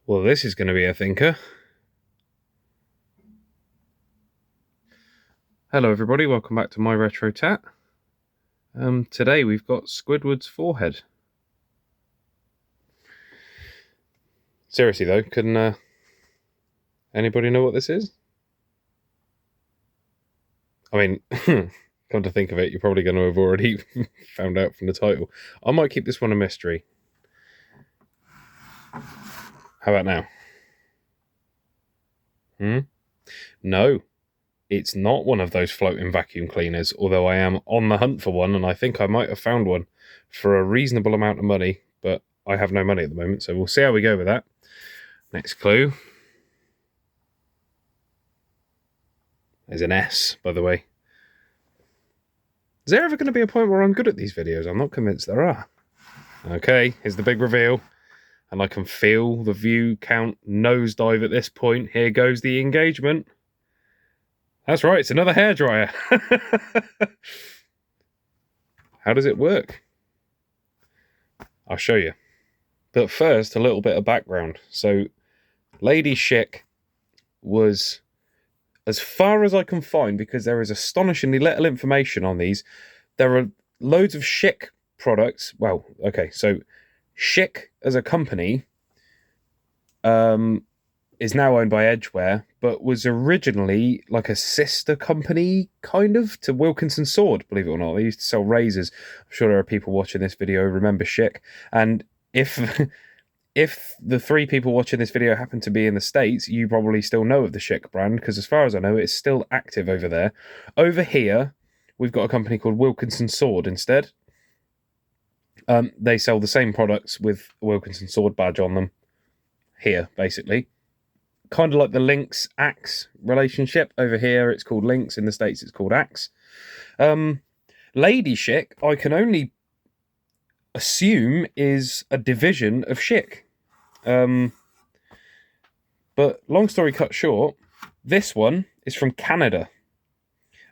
Well, this is going to be a thinker. Hello everybody, welcome back to MyRetroTat. Today we've got Squidward's forehead. Seriously though, can anybody know what this is? I mean, come to think of it, you're probably going to have already found out from the title. I might keep this one a mystery. How about now? No, it's not one of those floating vacuum cleaners, although I am on the hunt for one, and I think I might have found one for a reasonable amount of money, but I have no money at the moment, so we'll see how we go with that. Next clue. There's an S, by the way. Is there ever going to be a point where I'm good at these videos? I'm not convinced there are. Okay, here's the big reveal. And I can feel the view count nosedive at this point. Here goes the engagement. That's right, it's another hairdryer. How does it work? I'll show you. But first, a little bit of background. So, Lady Schick was, as far as I can find, because there is astonishingly little information on these, there are loads of Schick products. Well, okay, so Schick as a company is now owned by Edgeware, but was originally like a sister company, kind of, to Wilkinson Sword, believe it or not. They used to sell razors. I'm sure there are people watching this video who remember Schick. And if the three people watching this video happen to be in the States, you probably still know of the Schick brand, because as far as I know, it's still active over there. Over here, we've got a company called Wilkinson Sword instead. They sell the same products with a Wilkinson Sword badge on them here, basically. Kind of like the Lynx-Axe relationship. Over here, it's called Lynx. In the States, it's called Axe. Lady Schick, I can only assume, is a division of Schick. But long story cut short, this one is from Canada.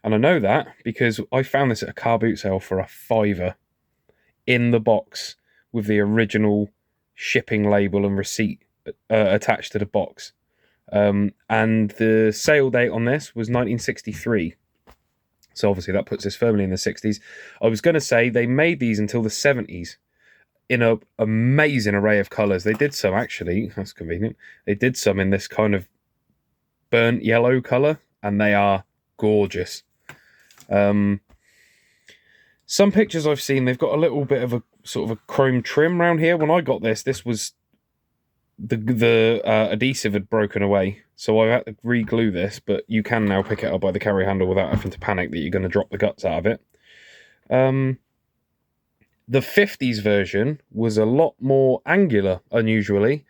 And I know that because I found this at a car boot sale for a £5 in the box with the original shipping label and receipt attached to the box. And the sale date on this was 1963. So obviously that puts us firmly in the 60s. I was going to say they made these until the 70s in an amazing array of colours. They did some, actually, that's convenient. They did some in this kind of burnt yellow colour, and they are gorgeous. Some pictures I've seen, they've got a little bit of a sort of a chrome trim around here. When I got this was the adhesive had broken away, so I had to re-glue this, but you can now pick it up by the carry handle without having to panic that you're going to drop the guts out of it. The 50s version was a lot more angular, unusually,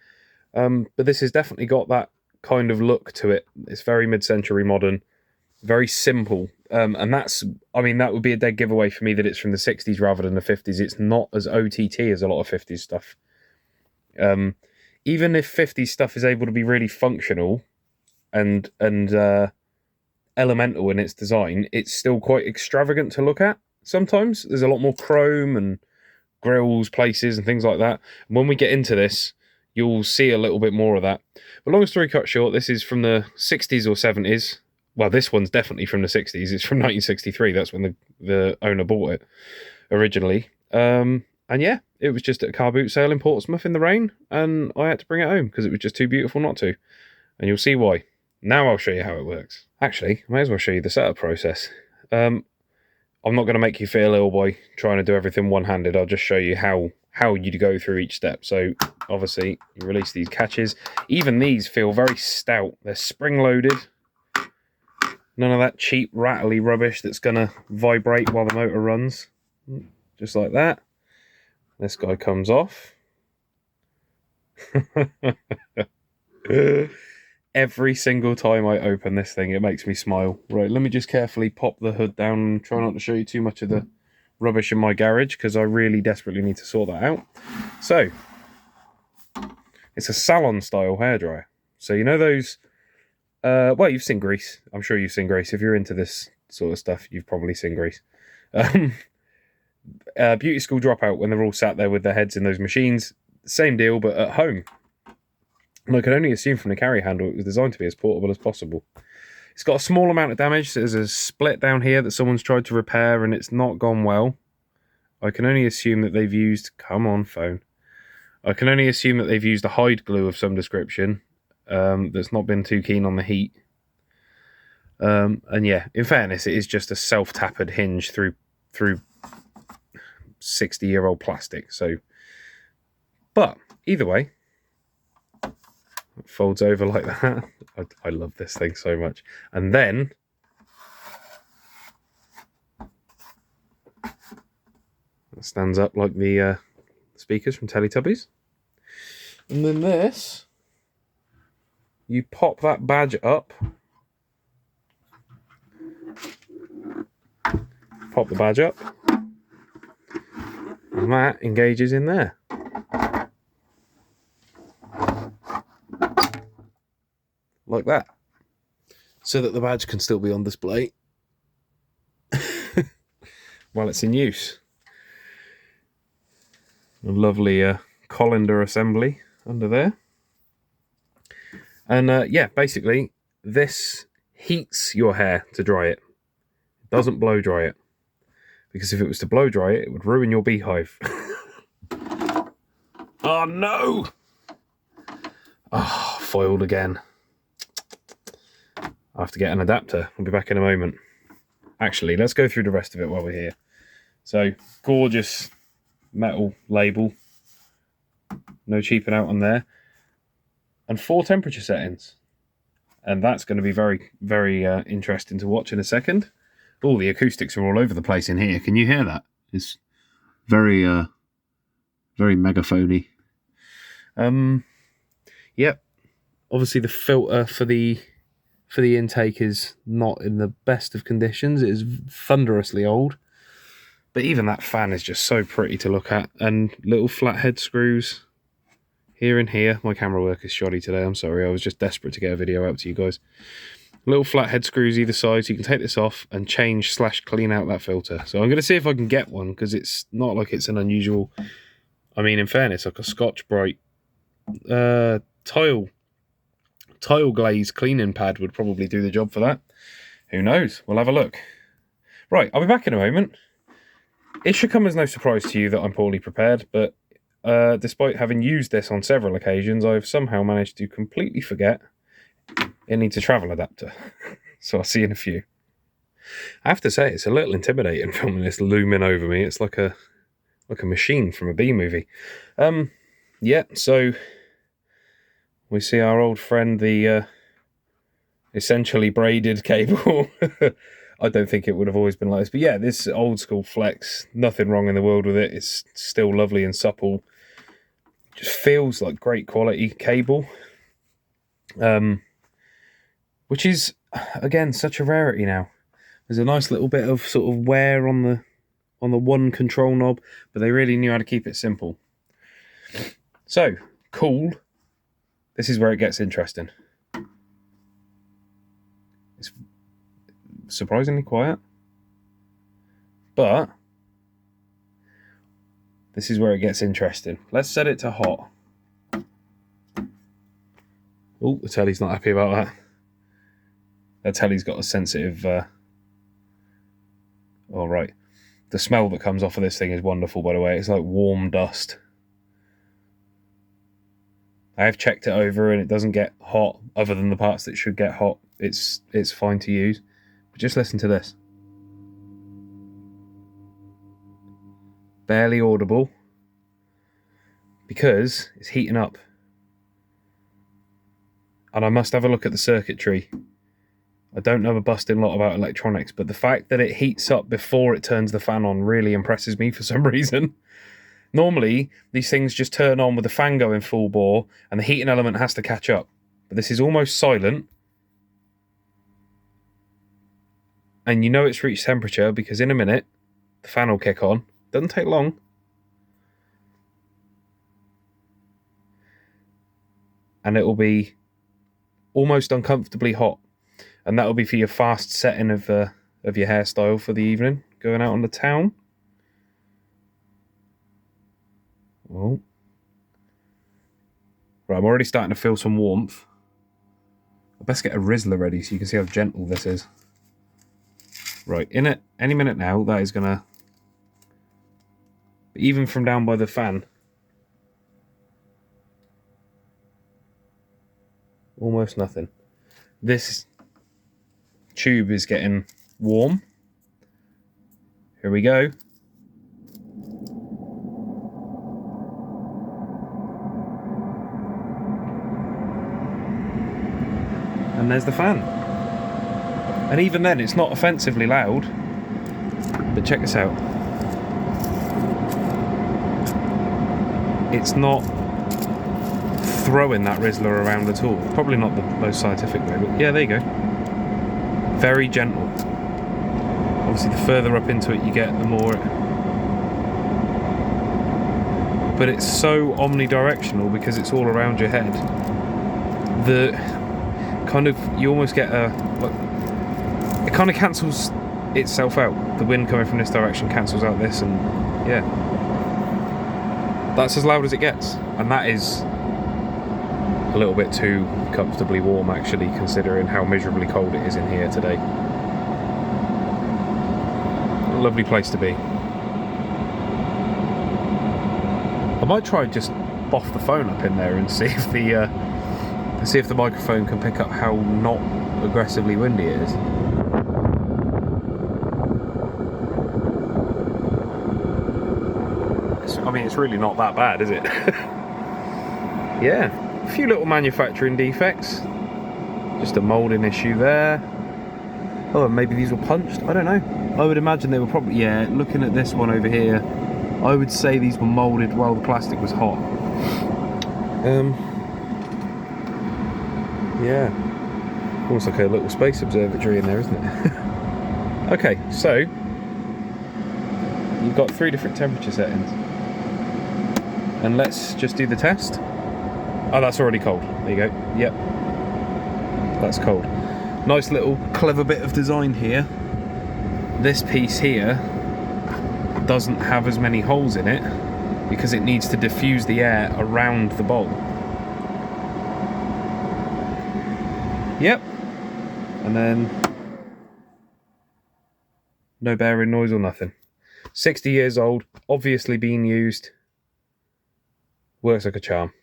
but this has definitely got that kind of look to it. It's very mid-century modern, very simple. And that's, I mean, that would be a dead giveaway for me that it's from the 60s rather than the 50s. It's not as OTT as a lot of 50s stuff. Even if 50s stuff is able to be really functional and elemental in its design, it's still quite extravagant to look at sometimes. There's a lot more chrome and grills, places, and things like that. And when we get into this, you'll see a little bit more of that. But long story cut short, this is from the 60s or 70s. Well, this one's definitely from the 60s. It's from 1963. That's when the owner bought it originally. And yeah, it was just at a car boot sale in Portsmouth in the rain, and I had to bring it home because it was just too beautiful not to. And you'll see why. Now I'll show you how it works. Actually, I may as well show you the setup process. I'm not going to make you feel ill by trying to do everything one-handed. I'll just show you how you'd go through each step. So obviously, you release these catches. Even these feel very stout. They're spring-loaded. None of that cheap, rattly rubbish that's going to vibrate while the motor runs. Just like that. This guy comes off. Every single time I open this thing, it makes me smile. Right, let me just carefully pop the hood down and try not to show you too much of the rubbish in my garage, because I really desperately need to sort that out. So, it's a salon-style hairdryer. So you know those... well, you've seen Grease. I'm sure you've seen Grease. If you're into this sort of stuff, you've probably seen Grease. Beauty school dropout, when they're all sat there with their heads in those machines. Same deal, but at home. And I can only assume from the carry handle it was designed to be as portable as possible. It's got a small amount of damage. There's a split down here that someone's tried to repair and it's not gone well. I can only assume that they've used... Come on, phone. I can only assume that they've used a hide glue of some description that's not been too keen on the heat. And yeah, in fairness, it is just a self-tapered hinge through 60-year-old plastic. So, but either way, it folds over like that. I love this thing so much. And then it stands up like the speakers from Teletubbies. And then this, you pop that badge up. Pop the badge up. And that engages in there. Like that. So that the badge can still be on display while it's in use. A lovely colander assembly under there. And yeah, basically, this heats your hair to dry it. It doesn't blow dry it. Because if it was to blow dry it, it would ruin your beehive. Oh no! Oh, foiled again. I have to get an adapter. I'll be back in a moment. Actually, let's go through the rest of it while we're here. So, gorgeous metal label. No cheaping out on there. And 4 temperature settings. And that's going to be very, very interesting to watch in a second. Oh, the acoustics are all over the place in here. Can you hear that? It's very, very megaphony. Yep. Obviously, the filter for the intake is not in the best of conditions. It is thunderously old. But even that fan is just so pretty to look at. And little flathead screws here and here. My camera work is shoddy today. I'm sorry. I was just desperate to get a video out to you guys. Little flathead screws either side, so you can take this off and change/clean out that filter. So I'm going to see if I can get one, because it's not like it's an unusual... I mean, in fairness, like a Scotch-Brite tile glaze cleaning pad would probably do the job for that. Who knows? We'll have a look. Right, I'll be back in a moment. It should come as no surprise to you that I'm poorly prepared, but despite having used this on several occasions, I've somehow managed to completely forget it needs a travel adapter. So I'll see you in a few. I have to say, it's a little intimidating filming this looming over me. It's like a machine from a B movie. Yeah, so we see our old friend, the essentially braided cable. I don't think it would have always been like this. But yeah, this old school flex, nothing wrong in the world with it. It's still lovely and supple. Just feels like great quality cable. Which is, again, such a rarity now. There's a nice little bit of sort of wear on the one control knob, but they really knew how to keep it simple. So, cool. This is where it gets interesting. It's surprisingly quiet. But this is where it gets interesting. Let's set it to hot. Oh, the telly's not happy about that. That telly's got a sensitive... All right. The smell that comes off of this thing is wonderful, by the way. It's like warm dust. I have checked it over and it doesn't get hot, other than the parts that should get hot. It's fine to use. But just listen to this. Barely audible. Because it's heating up. And I must have a look at the circuitry. I don't know a busting lot about electronics, but the fact that it heats up before it turns the fan on really impresses me for some reason. Normally, these things just turn on with the fan going full bore, and the heating element has to catch up. But this is almost silent. And you know it's reached temperature, because in a minute, the fan will kick on. Doesn't take long. And it will be almost uncomfortably hot. And that will be for your fast setting of your hairstyle for the evening, going out on the town. Oh. Right, I'm already starting to feel some warmth. I best get a Rizzler ready so you can see how gentle this is. Right, in it any minute now, that is gonna, even from down by the fan, almost nothing. This tube is getting warm. Here we go. And there's the fan. And even then, it's not offensively loud. But check this out. It's not throwing that Rizzler around at all. Probably not the most scientific way, but yeah, there you go. Very gentle. Obviously, the further up into it you get, the more it... But it's so omnidirectional because it's all around your head. The kind of, you almost get a... It kind of cancels itself out. The wind coming from this direction cancels out this, and yeah. That's as loud as it gets. And that is a little bit too comfortably warm, actually, considering how miserably cold it is in here today. A lovely place to be. I might try just boff the phone up in there and see if the microphone can pick up how not aggressively windy it is. I mean, it's really not that bad, is it? Yeah, a few little manufacturing defects. Just a moulding issue there. Oh, maybe these were punched, I don't know. I would imagine they were probably, yeah, looking at this one over here, I would say these were moulded while the plastic was hot. Yeah, almost like a little space observatory in there, isn't it? Okay, so you've got 3 different temperature settings. And let's just do the test. Oh, that's already cold. There you go. Yep. That's cold. Nice little clever bit of design here. This piece here doesn't have as many holes in it because it needs to diffuse the air around the bowl. Yep. And then no bearing noise or nothing. 60 years old, obviously being used. Works like a charm.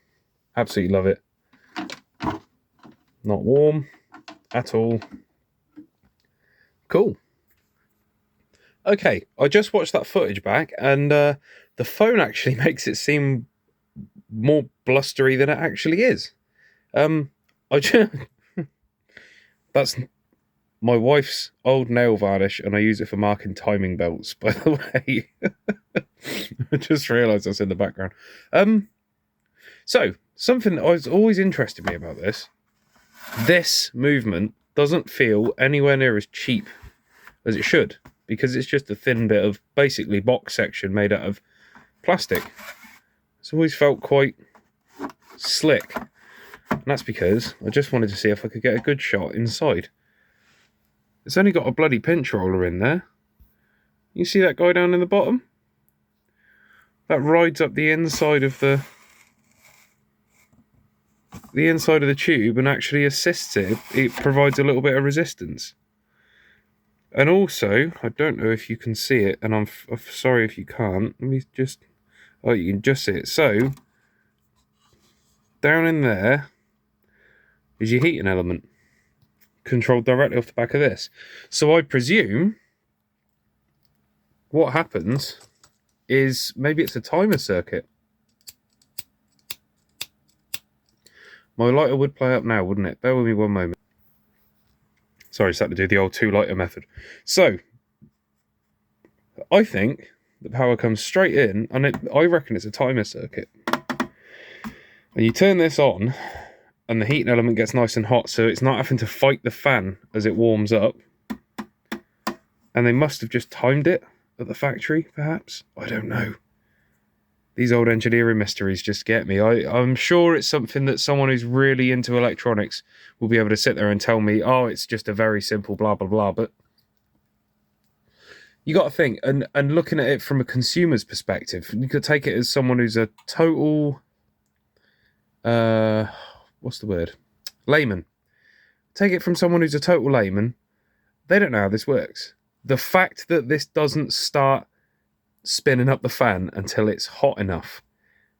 Absolutely love it. Not warm at all. Cool. Okay, I just watched that footage back, and the phone actually makes it seem more blustery than it actually is. That's my wife's old nail varnish, and I use it for marking timing belts, by the way. I just realised that's in the background. So, something that always interested me about this movement doesn't feel anywhere near as cheap as it should, because it's just a thin bit of basically box section made out of plastic. It's always felt quite slick, and that's because I just wanted to see if I could get a good shot inside. It's only got a bloody pinch roller in there. You see that guy down in the bottom? That rides up the inside of the tube and actually assists it. It provides a little bit of resistance. And also, I don't know if you can see it, and I'm sorry if you can't. Let me just... Oh, you can just see it. So, down in there is your heating element, controlled directly off the back of this. So I presume what happens is maybe it's a timer circuit. My lighter would play up now, wouldn't it? Bear with me one moment. Sorry, just had to do the old 2-lighter method. So, I think the power comes straight in, and I reckon it's a timer circuit. And you turn this on, and the heating element gets nice and hot, so it's not having to fight the fan as it warms up. And they must have just timed it at the factory, perhaps? I don't know. These old engineering mysteries just get me. I'm sure it's something that someone who's really into electronics will be able to sit there and tell me, oh, it's just a very simple blah, blah, blah. But you got to think, and looking at it from a consumer's perspective, you could take it as someone who's a total what's the word? Layman. Take it from someone who's a total layman. They don't know how this works. The fact that this doesn't start spinning up the fan until it's hot enough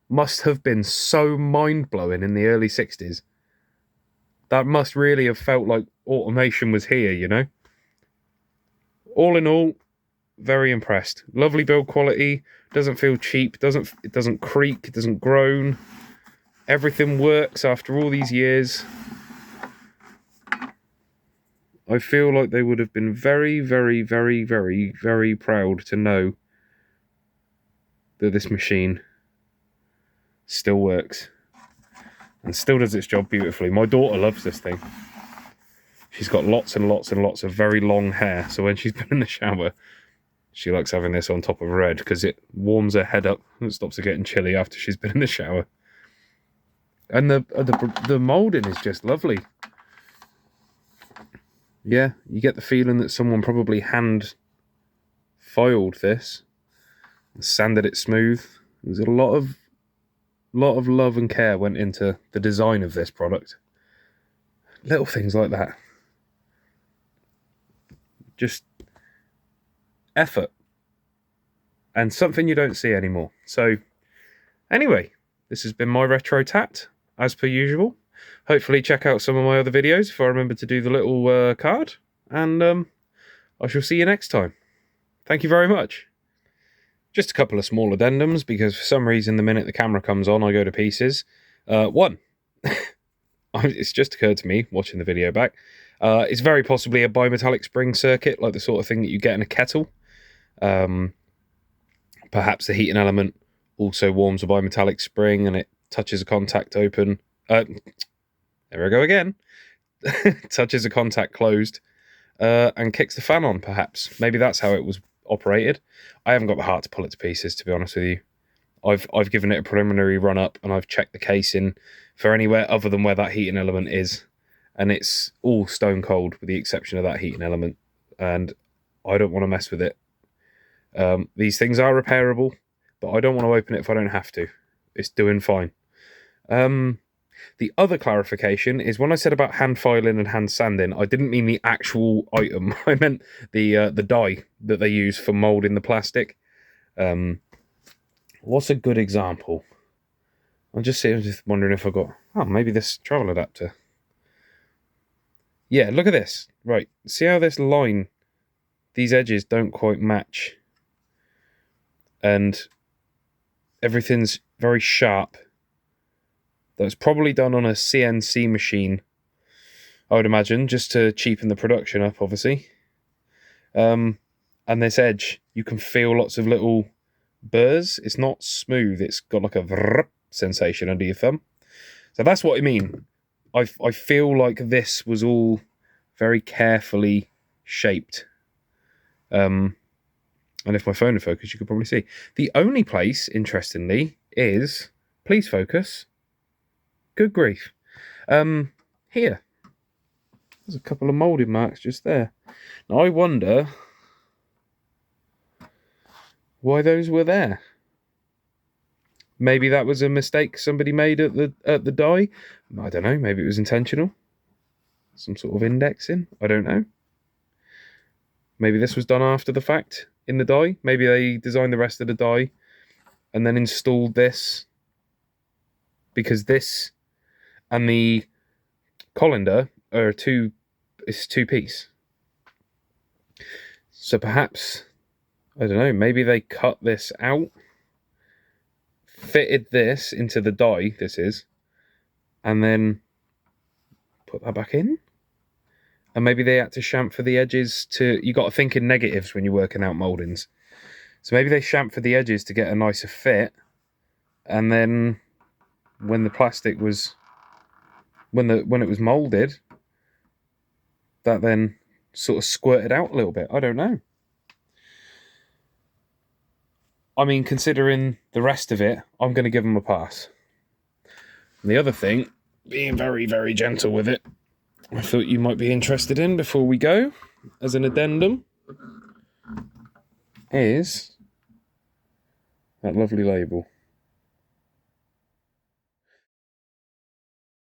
must have been so mind-blowing in the early 60s. That must really have felt like automation was here, you know? All in all, very impressed. Lovely build quality. Doesn't feel cheap. It doesn't creak. It doesn't groan. Everything works after all these years. I feel like they would have been very, very, very, very, very proud to know that this machine still works and still does its job beautifully. My daughter loves this thing. She's got lots and lots and lots of very long hair, so when she's been in the shower, she likes having this on top of her head because it warms her head up and stops her getting chilly after she's been in the shower. And the moulding is just lovely. Yeah, you get the feeling that someone probably hand filed this and sanded it smooth. There's a lot of love and care went into the design of this product. Little things like that. Just effort. And something you don't see anymore. So, anyway, this has been MyRetroTat, as per usual. Hopefully check out some of my other videos if I remember to do the little card. And I shall see you next time. Thank you very much. Just a couple of small addendums, because for some reason the minute the camera comes on I go to pieces. One, it's just occurred to me watching the video back. It's very possibly a bimetallic spring circuit, like the sort of thing that you get in a kettle. Perhaps the heating element also warms a bimetallic spring and it touches a contact open. There we go again. Touches a contact closed and kicks the fan on, perhaps. Maybe that's how it was operated. I haven't got the heart to pull it to pieces, to be honest with you. I've given it a preliminary run up and I've checked the casing for anywhere other than where that heating element is, and it's all stone cold with the exception of that heating element, and I don't want to mess with it. These things are repairable, but I don't want to open it if I don't have to. It's doing fine. The other clarification is when I said about hand filing and hand sanding, I didn't mean the actual item. I meant the dye that they use for moulding the plastic. What's a good example? I'm just wondering if I got... Oh, maybe this travel adapter. Yeah, look at this. Right, see how this line, these edges don't quite match. And everything's very sharp. That was probably done on a CNC machine, I would imagine, just to cheapen the production up, obviously. And this edge, you can feel lots of little burrs. It's not smooth. It's got like a vrrp sensation under your thumb. So that's what I mean. I feel like this was all very carefully shaped. And if my phone would focus, you could probably see. The only place, interestingly, is... Please focus. Good grief. Here. There's a couple of moulding marks just there. Now I wonder why those were there. Maybe that was a mistake somebody made at the die. I don't know, maybe it was intentional. Some sort of indexing, I don't know. Maybe this was done after the fact in the die. Maybe they designed the rest of the die and then installed this, because this and the colander are two piece. So perhaps, I don't know, maybe they cut this out, fitted this into the die, this is, and then put that back in. And maybe they had to chamfer the edges to... You got to think in negatives when you're working out mouldings. So maybe they chamfered the edges to get a nicer fit, and then when the plastic was... When it was moulded, that then sort of squirted out a little bit. I don't know. I mean, considering the rest of it, I'm going to give them a pass. And the other thing, being very, very gentle with it, I thought you might be interested in before we go, as an addendum, is that lovely label.